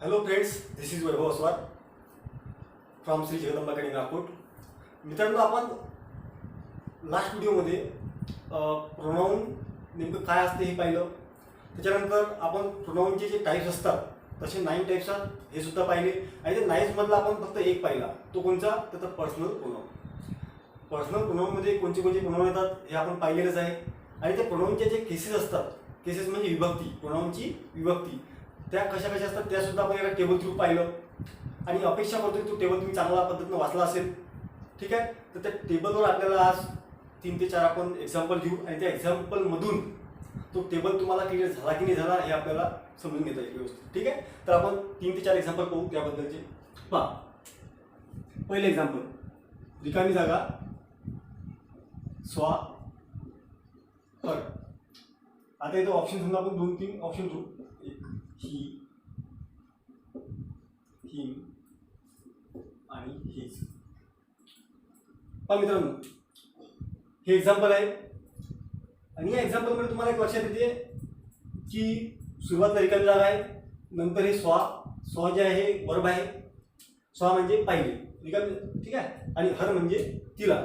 Hello friends, this is Vaibhav Aswar from Shri Jagdamba academy Nagpur. मित्रांनो, आपण last व्हिडिओमध्ये प्रोनाऊन नेमकं काय असते हे पाहिलं. त्याच्यानंतर आपण प्रोनाऊनचे जे टाईप्स असतात तसे 9 टाईप्स आहेत हे सुद्धा पाहिले. आणि ते 9मधला आपण फक्त एक पाहिला, तो कोणता? त्याचा पर्सनल प्रोनाऊन. पर्सनल प्रोनाऊनमध्ये कोणते कोणते प्रोनाऊन येतात हे आपण पाहिलेलंच आहे. आणि त्या प्रोनाऊनचे जे केसेस असतात, केसेस म्हणजे विभक्ती, प्रोनाऊनची विभक्ती, त्या कशा कशा असतात त्या सुद्धा आपण एका टेबल थ्रू पाहिलं. आणि अपेक्षा करतो की तो टेबल तुम्ही चांगल्या पद्धतीनं वाचला असेल. ठीक आहे, तर त्या टेबलवर आपल्याला आज 3 ते 4 आपण एक्झाम्पल घेऊ आणि त्या एक्झाम्पलमधून तो टेबल तुम्हाला क्लिअर झाला की नाही झाला हे आपल्याला समजून घेता येईल व्यवस्थित. ठीक आहे, तर आपण 3 ते 4 एक्झाम्पल पाहू त्याबद्दलचे. पहा, पहिले एक्झाम्पल, रिकामी जागा स्वा पर. आता इथं ऑप्शन समजा आपण 2-3 ऑप्शन घेऊ. एक ही, हिम आणि हीच. पहा मित्रांनो, हे एक्झाम्पल आहे आणि या एक्झाम्पलमध्ये तुम्हाला एक लक्षात येते की सुरुवातीला रिकामी जागा आहे, नंतर हे स्वा जे आहे वर्ब आहे. स्वा म्हणजे पाहिले, रिकामी, ठीक आहे, आणि हर म्हणजे तिला.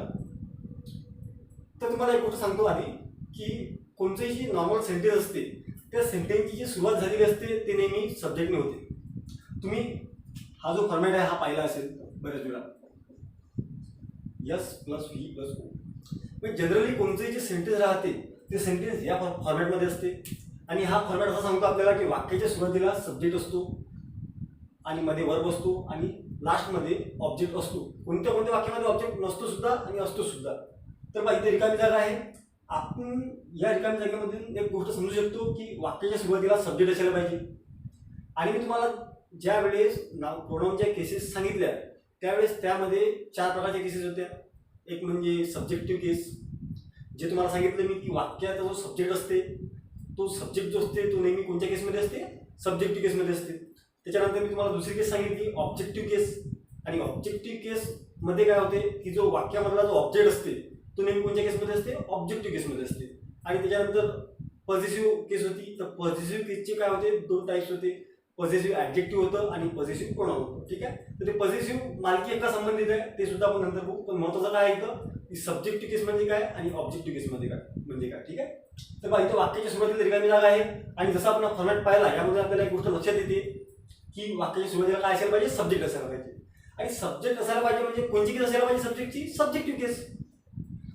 तर तुम्हाला एक गोष्ट सांगतो आधी की कोणतेही जी नॉर्मल सेंटेन्स असते त्या सेंटेन्सची जी सुरुवात झालेली असते ते नेहमी सब्जेक्टने होते. तुम्ही हा जो फॉर्मॅट आहे हा पाहिला असेल बऱ्याच वेळा, S plus V plus O. म्हणजे जनरली कोणतेही जे सेंटेन्स राहते ते सेंटेन्स या फॉर्मॅटमध्ये असते. आणि हा फॉर्मॅट असा सांगतो आपल्याला की वाक्याच्या सुरुवातीला सब्जेक्ट असतो आणि मध्ये वर्ब असतो आणि लास्टमध्ये ऑब्जेक्ट असतो. कोणत्या कोणत्या वाक्यामध्ये ऑब्जेक्ट नसतो सुद्धा आणि असतो सुद्धा. तर बघा, इथे रिकामी जागा आहे. आपण या रिकामी जागेमधून एक गोष्ट समजू शकतो की वाक्याच्या सुरुवातीला सब्जेक्ट असायला पाहिजे. आणि मी तुम्हाला ज्या वेळेस प्रोनाऊनच्या केसेस सांगितल्या त्यावेळेस त्यामध्ये 4 प्रकारच्या केसेस होत्या. एक म्हणजे सब्जेक्टिव्ह केस, जे तुम्हाला सांगितलं मी की वाक्याचा जो सब्जेक्ट असते तो सब्जेक्ट जो असते तो नेहमी कोणत्या केसमध्ये असते? सब्जेक्टिव्ह केसमध्ये असते. त्याच्यानंतर मी तुम्हाला दुसरी केस सांगितली ऑब्जेक्टिव्ह केस. आणि ऑब्जेक्टिव्ह केसमध्ये काय होते की जो वाक्यामधला जो ऑब्जेक्ट असते तो नेहमी कोणत्या केसमध्ये असते? ऑब्जेक्टिव्ह केसमध्ये असते. आणि त्याच्यानंतर पॉझिटिव्ह केस होती. तर पॉझिटिव्ह केसचे काय होते? 2 टाईप्स होते, पॉझिटिव्ह ॲडजेक्टिव्ह होतं आणि पॉझिटिव्ह प्रोनाउन होतं. ठीक आहे, तर ते पॉझिटिव्ह मालकी एका संबंधित आहे, ते सुद्धा आपण नंतर बघू. पण महत्त्वाचं काय इथं की सब्जेक्टिव्ह केस म्हणजे काय आणि ऑब्जेक्टिव्ह केसमध्ये काय म्हणजे काय. ठीक आहे, तर बघा, इथं वाक्याच्या सुरुवातीला रिकामी जागा आहे आणि जसं आपण फॉर्मॅट पाहिला यामध्ये आपल्याला एक गोष्ट लक्षात येते की वाक्याच्या सुरुवातीला काय असायला पाहिजे? सब्जेक्ट असायला पाहिजे. आणि सब्जेक्ट असायला पाहिजे म्हणजे कोणची केस असायला पाहिजे? सब्जेक्टची सब्जेक्टिव्ह केस.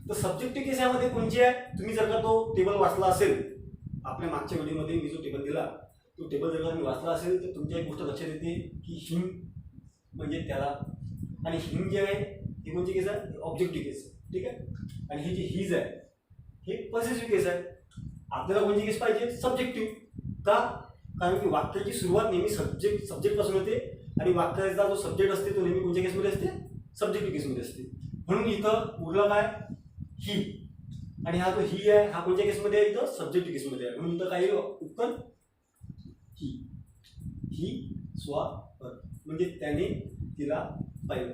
तर सब्जेक्टिव्ह केस यामध्ये कोणची आहे? तुम्ही जर का तो टेबल वाचला असेल, आपल्या मागच्या व्हिडिओमध्ये मी जो टेबल दिला तो टेबल जर का तुम्ही वाचला असेल तर तुमच्या एक गोष्ट लक्षात येते की हिम म्हणजे त्याला, आणि हिम जे आहे ही कोणची केस आहे? ऑब्जेक्टिव्ह केस. ठीक आहे, आणि ही जी हीज आहे हे पॉझिटिव्ह केस आहे. आपल्याला कोणती केस पाहिजे? सब्जेक्टिव्ह. का? कारण की वाक्याची सुरुवात नेहमी सब्जेक्टपासून होते आणि वाक्याचा जो सब्जेक्ट असते तो नेहमी कोणत्या केसमध्ये असते? सब्जेक्टिव्ह केसमध्ये असते. म्हणून इथं उरलं काय? ही. आणि हा जो ही आहे हा कोणत्या केसमध्ये आहे? इथं सब्जेक्टिव्ह केसमध्ये आहे. म्हणून इथं काही उत्तर ही स्वा पर म्हणजे त्याने तिला पाहिलं.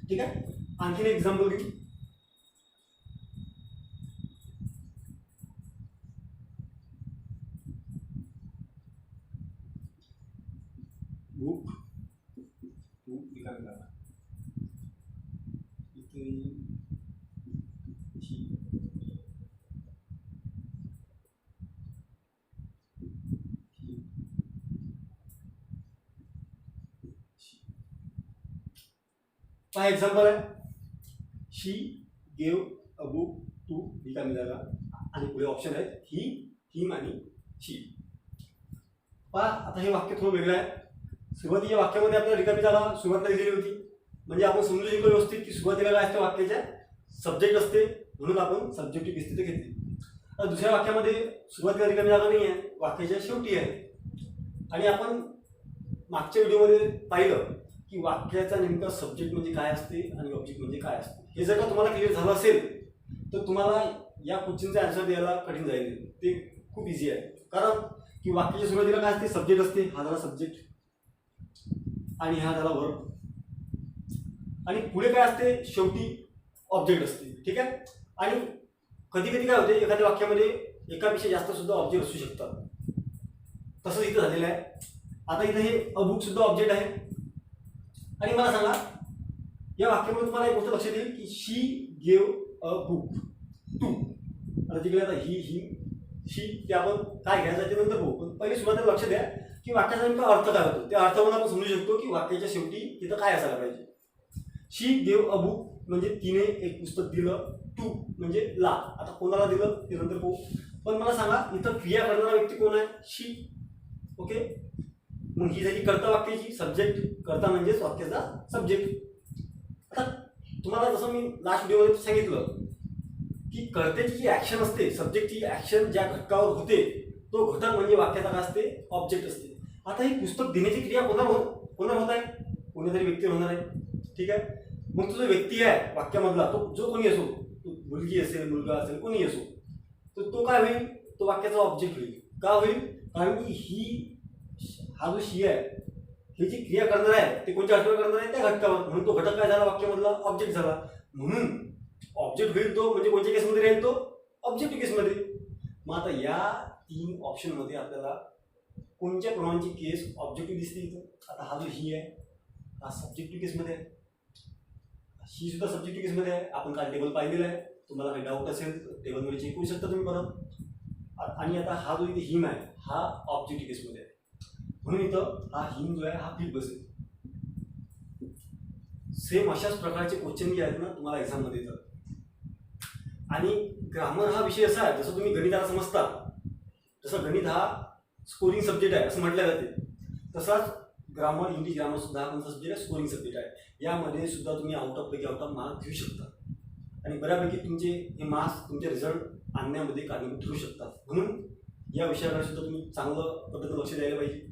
ठीक आहे, आणखीन एक एक्झाम्पल घेऊ. बुक रिकामी जागा, इथे हा एक्झाम्पल आहे. शी गेव अ बुक टू रिकामी जागा आणि पुढे ऑप्शन आहेत ही, हिम आणि शी. पहा, आता हे वाक्य थोडं वेगळं आहे. सुरुवातीच्या वाक्यामध्ये आपल्याला रिकामी जागा सुरुवातीला दिलेली होती, म्हणजे आपण समजू शकतो व्यवस्थित की सुरुवातीला काय असते? वाक्याच्या सब्जेक्ट असते, म्हणून आपण सब्जेक्टिव्ह केस तिथे घेतली. आता दुसऱ्या वाक्यामध्ये सुरुवातीला रिकामी जागा नाही आहे, वाक्याच्या शेवटी आहे. आणि आपण मागच्या व्हिडिओमध्ये पाहिलं की वाक्याचा नेमका सब्जेक्ट म्हणजे काय असते आणि ऑब्जेक्ट म्हणजे काय असते. हे जर का तुम्हाला क्लिअर झालं असेल तर तुम्हाला या क्वेश्चनचा आन्सर द्यायला कठीण जाईल. ते खूप इझी आहे, कारण की वाक्याच्या सुरुवातीला काय असते? सब्जेक्ट असते. हा झाला सब्जेक्ट आणि हा झाला वर्ब, आणि पुढे काय असते? शेवटी ऑब्जेक्ट असते. ठीक आहे, आणि कधी कधी काय होते एखाद्या वाक्यामध्ये एकापेक्षा जास्त सुद्धा ऑब्जेक्ट असू शकतात. तसंच इथं झालेलं आहे. आता इथं हे अ बुक सुद्धा ऑब्जेक्ट आहे. आणि मला सांगा या वाक्यामध्ये तुम्हाला एक गोष्ट लक्षात येईल की शी गेव अ बुक टू. आता तिकडे आता ही शी ते आपण काय घ्यायचं ते नंतर बघू, पण पहिले सुरुवातीला लक्ष द्या की वाक्याचा नेमका अर्थ काय होतो. त्या अर्थावरून आपण समजू शकतो की वाक्याच्या शेवटी तिथं काय असायला पाहिजे. शी गेव अ बुक म्हणजे तिने एक पुस्तक दिलं, टू म्हणजे ला. आता कोणाला दिलं ते नंतर पाहू, पण मला सांगा इथं क्रिया करणारा व्यक्ती कोण आहे, शी. ओके, मग ही झाली कर्ता वाक्याची, सब्जेक्ट. कर्ता म्हणजेच वाक्याचा सब्जेक्ट. आता तुम्हाला जसं मी लास्ट व्हिडिओमध्ये सांगितलं की कर्त्याची जी ऍक्शन असते, सब्जेक्टची ऍक्शन ज्या घटकावर होते तो घटक म्हणजे वाक्याचा काय असते, ऑब्जेक्ट असते. आता ही पुस्तक देण्याची क्रिया कोणावर होत आहे, कोणीतरी व्यक्तीवर होणार आहे. ठीक आहे, मग तो जो व्यक्ती आहे वाक्यामधला तो जो कोणी असो, मुलगी असेल मुलगा असेल कोणी असो, तर तो काय होईल, तो वाक्याचा ऑब्जेक्ट होईल. का होईल, कारण की हा जो शी आहे ही जी क्रिया करणार आहे ते कोणत्या घटकावर करणार आहे, त्या घटकावर. म्हणून तो घटक काय झाला, वाक्यामधला ऑब्जेक्ट झाला. म्हणून ऑब्जेक्ट होईल तो म्हणजे कोणत्या केसमध्ये राहील, तो ऑब्जेक्टिव्ह केसमध्ये. मग आता या 3 ऑप्शनमध्ये आपल्याला कोणत्या प्रमाणची केस ऑब्जेक्टिव्ह दिसते इथं. आता हा जो ही आहे हा सब्जेक्टिव्ह केसमध्ये आहे, ही सुद्धा सब्जेक्टिव्ह केसमध्ये आहे. आपण काल टेबल पाहिलेलं आहे, तुम्हाला काही डाऊट असेल टेबलमध्ये चेक करू शकता तुम्ही परत. आणि आता हा जो इथे हिम आहे हा ऑब्जेक्टिव्ह केसमध्ये आहे, म्हणून इथं हा हिम जो आहे हा फिट बसेल. सेम अशाच प्रकारचे क्वेश्चन जे आहेत ना तुम्हाला एक्झाममध्ये येतात. आणि ग्रामर हा विषय असा आहे, जसं तुम्ही गणिताला समजता तसं गणित हा स्कोरिंग सब्जेक्ट आहे असं म्हटलं जाते, तसाच ग्रामर, इंग्लिश ग्रामर सुद्धा हा कोणता सब्जेक्ट आहे, स्कोरिंग सब्जेक्ट आहे. यामध्ये सुद्धा तुम्ही आउट ऑफ मार्क घेऊ शकता आणि बऱ्यापैकी तुमचे हे मार्क्स तुमचे रिझल्ट आणण्यामध्ये कारणीभूत ठरू शकतात. म्हणून या विषयाकडे सुद्धा तुम्ही चांगलं पद्धतीने लक्ष द्यायला पाहिजे.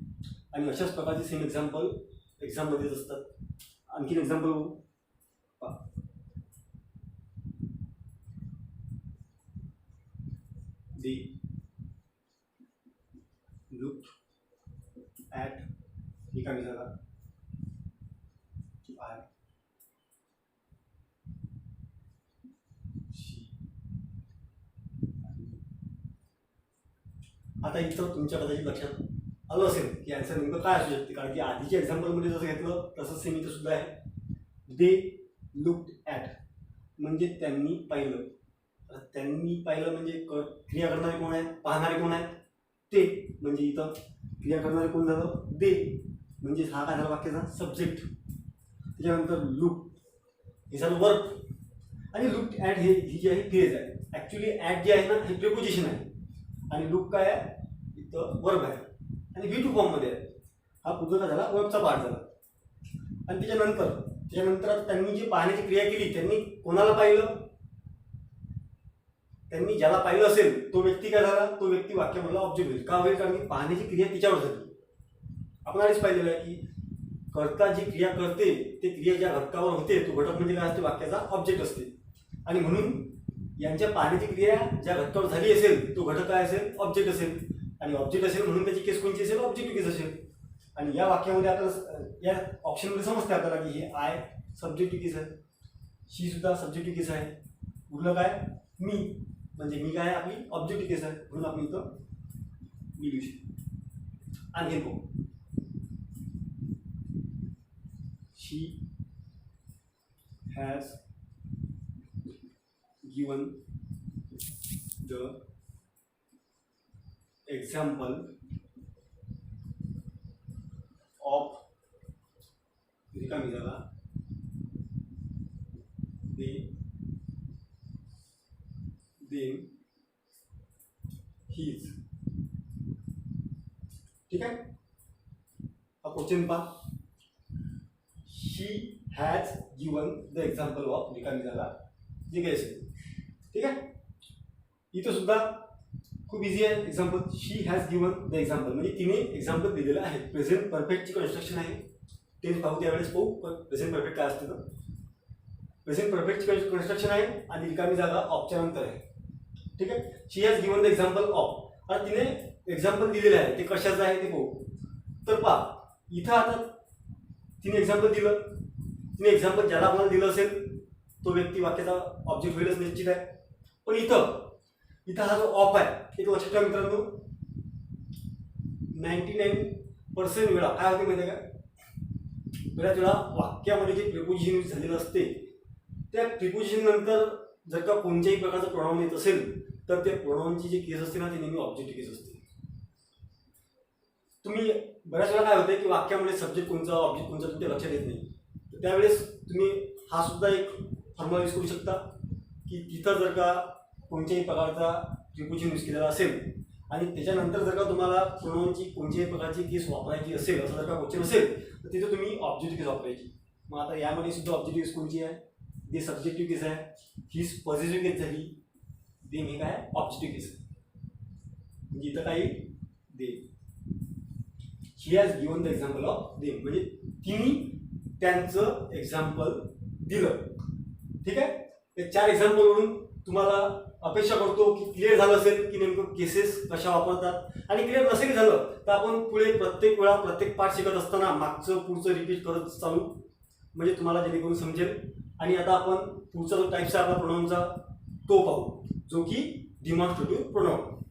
आणि अशाच प्रकारचे सेम एक्झाम्पल एक्झाममध्येच असतात. आणखीन एक्झाम्पल बघू. They looked at रिकामी जागा I she. आता इथं तुमच्या कदाचित लक्षात आलं असेल की आन्सर नेमकं काय असू शकते, कारण की आधीच्या एक्झाम्पलमध्ये जसं घेतलं तसंच सेम इथं सुद्धा आहे. दे लुक्ड ॲट म्हणजे त्यांनी पाहिलं. त्यांनी पाहिलं म्हणजे क्रिया करणारे कोण आहेत, पाहणारे कोण आहेत, ते. म्हणजे इथं क्रिया करणारे कोण झालं, दे. म्हणजे हा काय झाला वाक्याचा सब्जेक्ट. त्याच्यानंतर लुक हे झालं वर्ब. आणि लुक्ड ॲट ही जी आहे फ्रेज आहे. ॲक्च्युली ॲट जे आहे ना हे प्रिपोजिशन आहे आणि लुक काय आहे इथं वर्ब आहे आणि V2 फॉर्ममध्ये आहे. हा पुढचा काय झाला, वर्बचा पार्ट झाला. आणि त्याच्यानंतर त्यांनी जी पाहण्याची क्रिया केली त्यांनी कोणाला पाहिलं, त्यांनी ज्याला पाहिलं असेल तो व्यक्ती काय झाला, तो व्यक्ती वाक्यामधला ऑब्जेक्ट होईल. का होईल, कारण की पाहण्याची क्रिया तिच्यावर झाली. आपण आधीच पाहिलेलं आहे की कर्ता जी क्रिया करते ते क्रिया ज्या घटकावर होते तो घटक म्हणजे काय असते, वाक्याचा ऑब्जेक्ट असते. आणि म्हणून यांच्या पाहण्याची क्रिया ज्या घटकावर झाली असेल तो घटक काय असेल, ऑब्जेक्ट असेल. आणि ऑब्जेक्ट असेल म्हणून त्याची केस कोणची असेल, ऑब्जेक्टिव्ह केस असेल. आणि या वाक्यामध्ये आपल्याला या ऑप्शनमध्ये समजते आपल्याला की हे आय सब्जेक्टिव्ह केस आहे, शी सुद्धा सब्जेक्टिव्ह केस आहे. उरलं काय, मी म्हणजे मी काय आपली ऑब्जेक्टिव्ह केस आहे, म्हणून आपण इथं मी लिहू शकतो. आणि हे बघू, she has given the example of रिकामी जागा दे देम हीज. ठीक आहे, हा क्वेश्चन पहा. She has given the example of रिकामी जागा जे काही असेल. ठीक आहे, इथं सुद्धा खूप इझी आहे example. She has given the example म्हणजे तिने एक्झाम्पल दिलेलं आहे. प्रेझेंट परफेक्टची कन्स्ट्रक्शन आहे, ते पाहू त्यावेळेस पाहू. पण प्रेझेंट परफेक्ट काय असते तर प्रेझेंट परफेक्टची कन्स्ट्रक्शन आहे आणि रिकामी जागा ऑफच्या नंतर आहे. ठीक आहे, she has given the example of आणि तिने एक्झाम्पल दिलेलं आहे, ते कशाचं आहे ते पाहू. तर पहा इथं आता तिने एक्झाम्पल दिलं, तिने एक्झाम्पल ज्याला आपल्याला दिलं असेल तो व्यक्ती वाक्याचा ऑब्जेक्ट होईलच निश्चित आहे. पण इथं हा जो ऑफ आहे एक लक्षात ठेवा मित्रांनो, 99 पर्सेंट वेळा काय होते माहिती आहे का, बऱ्याच वेळा वाक्यामध्ये जे प्रिपोजिशन यूज झालेलं असते त्या प्रिपोजिशन नंतर जर का कोणत्याही प्रकारचं प्रोनाउन येत असेल तर त्या प्रोनाउनची जी केस असते ना ती नेहमी ऑब्जेक्टिव्ह केस असते. तुम्ही बऱ्याच वेळा काय होते की वाक्यामध्ये सब्जेक्ट कोणचा ऑब्जेक्ट कोणचा तुमच्या लक्षात येत नाही, तर त्यावेळेस तुम्ही हा सुद्धा एक फॉर्म्युला यूज करू शकता की तिथं जर का कोणत्याही प्रकारचा प्रिपोजिशन यूज केलेला असेल आणि त्याच्यानंतर जर का तुम्हाला प्रोनाउनची कोणत्याही प्रकारची केस वापरायची असेल असं जर का क्वेश्चन असेल तर तिथे तुम्ही ऑब्जेक्टिव्ह केस वापरायची. मग आता यामध्ये सुद्धा ऑब्जेक्टिव्ह केस कोणची आहे, ती सब्जेक्टिव्ह केस आहे, ही पॉझिटिव्ह केस झाली, देन ही काय ऑब्जेक्टिव्ह केस म्हणजे इथं काही दे. He has given the example of them म्हणजे तिने त्यांचं एक्झाम्पल दिलं. ठीक आहे, ते 4 एक्झाम्पलवरून तुम्हाला अपेक्षा करतो की क्लिअर झालं असेल की नेमकं केसेस कशा वापरतात आणि क्लिअर नसेल झालं तर आपण पुढे प्रत्येक वेळा प्रत्येक पार्ट शिकत असताना मागचं पुढचं रिपीट करत चालू म्हणजे तुम्हाला जेणेकरून समजेल. आणि आता आपण पुढचा जो टाईप्स आहे आपला प्रोनाउनचा तो पाहू जो की डिमॉन्स्ट्रेटिव्ह प्रोनाउन.